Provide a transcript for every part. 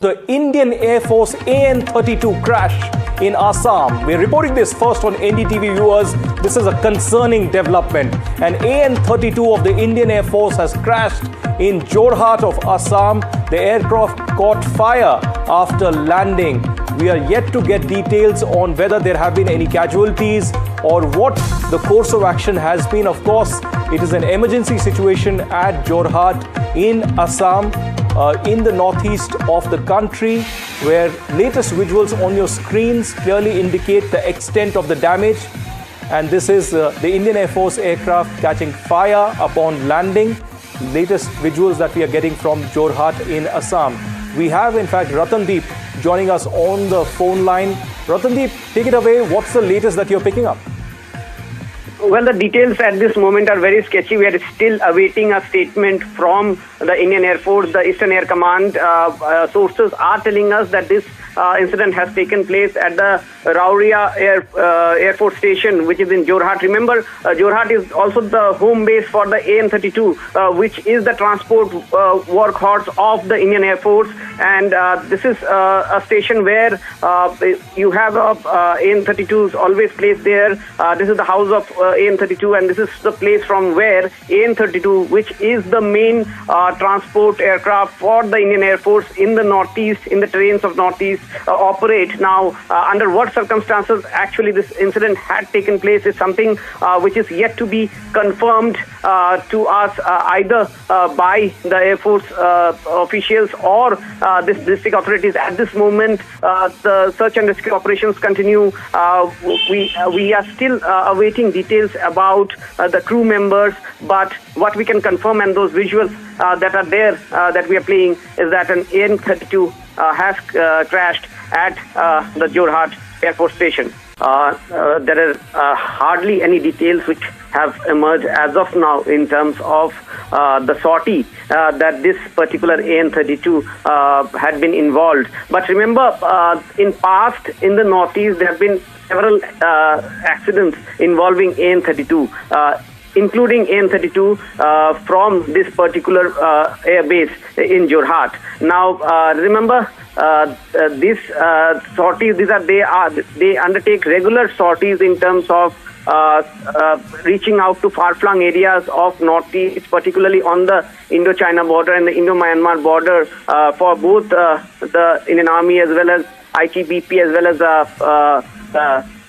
The Indian Air Force AN-32 crash in Assam. We're reporting this first on NDTV viewers. This is a concerning development. An AN-32 of the Indian Air Force has crashed in Jorhat of Assam. The aircraft caught fire after landing. We are yet to get details on whether there have been any casualties or what the course of action has been. Of course, it is an emergency situation at Jorhat in Assam. In the northeast of the country, where latest visuals on your screens clearly indicate the extent of the damage. And this is the Indian Air Force aircraft catching fire upon landing. Latest visuals that we are getting from Jorhat in Assam. We have, in fact, Ratandeep joining us on the phone line. Ratandeep, take it away. What's the latest that you're picking up? Well, the details at this moment are very sketchy. We are still awaiting a statement from the Indian Air Force, the Eastern Air Command. Sources are telling us that this incident has taken place at the Rauria Air Force Station, which is in Jorhat. Remember, Jorhat is also the home base for the AN-32, which is the transport workhorse of the Indian Air Force. And this is a station where you have AN-32s always placed there. This is the house of AN-32, and this is the place from where AN-32, which is the main transport aircraft for the Indian Air Force in the northeast, in the terrains of northeast, operate. Now, under what circumstances actually this incident had taken place is something which is yet to be confirmed to us either by the Air Force officials or this district authorities. At this moment, the search and rescue operations continue. We are still awaiting details about the crew members, but what we can confirm, and those visuals that are there that we are playing, is that an AN-32 has crashed at the Jorhat Air Force Station. There are hardly any details which have emerged as of now in terms of the sortie that this particular AN-32 had been involved. But remember, in past, in the northeast, there have been several accidents involving AN-32. Including AN-32 from this particular air base in Jorhat. Now, remember, these sorties, they undertake regular sorties in terms of reaching out to far-flung areas of northeast, particularly on the Indo-China border and the Indo-Myanmar border, for both the Indian Army as well as ITBP as well as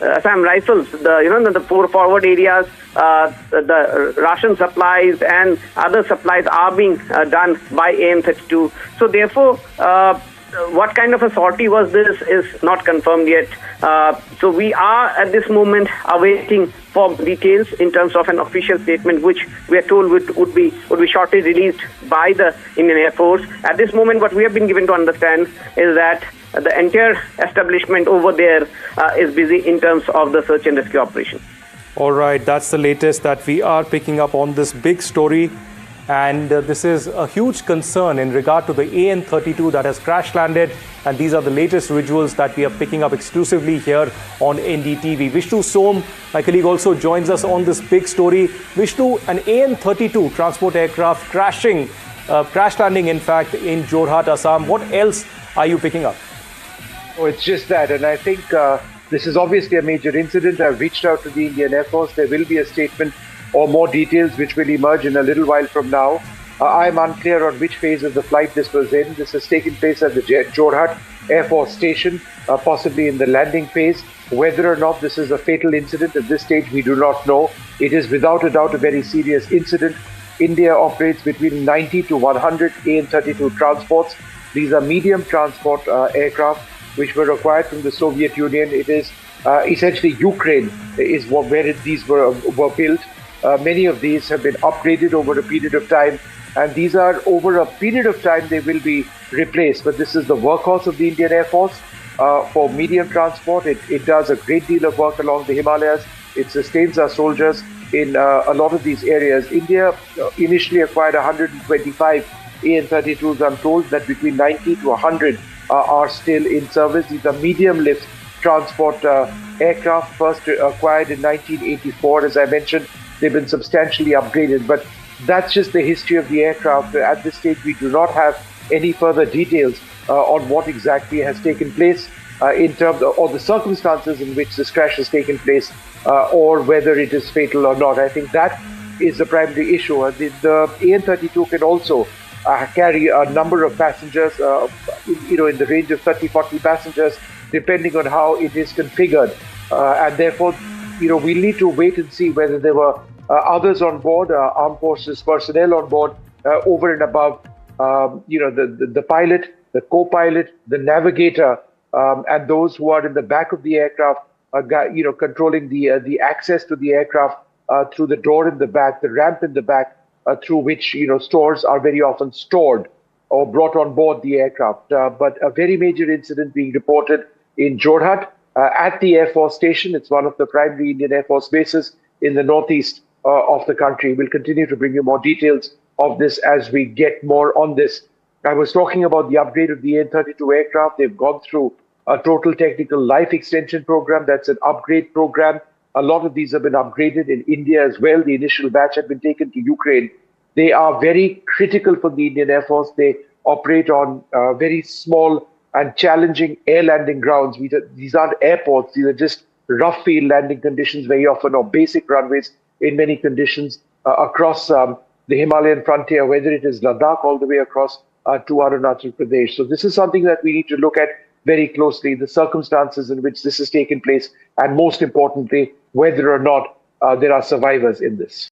Assam Rifles. The forward areas, the ration supplies and other supplies are being done by AN-32. So therefore, what kind of a sortie was this is not confirmed yet. So we are at this moment awaiting for details in terms of an official statement, which we are told would be shortly released by the Indian Air Force. At this moment, what we have been given to understand is that the entire establishment over there is busy in terms of the search and rescue operation. All right, that's the latest that we are picking up on this big story. And this is a huge concern in regard to the AN-32 that has crash landed. And these are the latest visuals that we are picking up exclusively here on NDTV. Vishnu Som, my colleague, also joins us on this big story. Vishnu, an AN-32 transport aircraft crash landing, in fact, in Jorhat, Assam. What else are you picking up? Oh, it's just that. And I think this is obviously a major incident. I've reached out to the Indian Air Force. There will be a statement or more details which will emerge in a little while from now. I'm unclear on which phase of the flight this was in. This has taken place at the Jorhat Air Force Station, possibly in the landing phase. Whether or not this is a fatal incident at this stage, we do not know. It is without a doubt a very serious incident. India operates between 90 to 100 AN-32 transports. These are medium transport aircraft which were acquired from the Soviet Union. It is essentially Ukraine is where these were built. Many of these have been upgraded over a period of time, and these are over a period of time they will be replaced. But this is the workhorse of the Indian Air Force for medium transport. It does a great deal of work along the Himalayas. It sustains our soldiers in a lot of these areas. India initially acquired 125 AN-32s. I'm told that between 90 to 100 are still in service. These are medium lift transport aircraft, first acquired in 1984. As I mentioned, they've been substantially upgraded, but that's just the history of the aircraft. At this stage, we do not have any further details on what exactly has taken place in terms of, or the circumstances in which this crash has taken place, or whether it is fatal or not. I think that is the primary issue. The AN-32 can also carry a number of passengers, in the range of 30-40 passengers, depending on how it is configured. And therefore, we need to wait and see whether there were others on board, armed forces personnel on board, over and above, the pilot, the co-pilot, the navigator, and those who are in the back of the aircraft, controlling the access to the aircraft through the door in the back, the ramp in the back, through which stores are very often stored or brought on board the aircraft. But a very major incident being reported in Jorhat at the Air Force Station. It's one of the primary Indian Air Force bases in the northeast of the country. We'll continue to bring you more details of this as we get more on this. I was talking about the upgrade of the AN-32 aircraft. They've gone through a total technical life extension program. That's an upgrade program. A lot of these have been upgraded in India as well. The initial batch had been taken to Ukraine. They are very critical for the Indian Air Force. They operate on very small and challenging air landing grounds. These aren't airports. These are just rough field landing conditions very often, or basic runways in many conditions across the Himalayan frontier, whether it is Ladakh all the way across to Arunachal Pradesh. So this is something that we need to look at very closely, the circumstances in which this has taken place, and most importantly, whether or not there are survivors in this.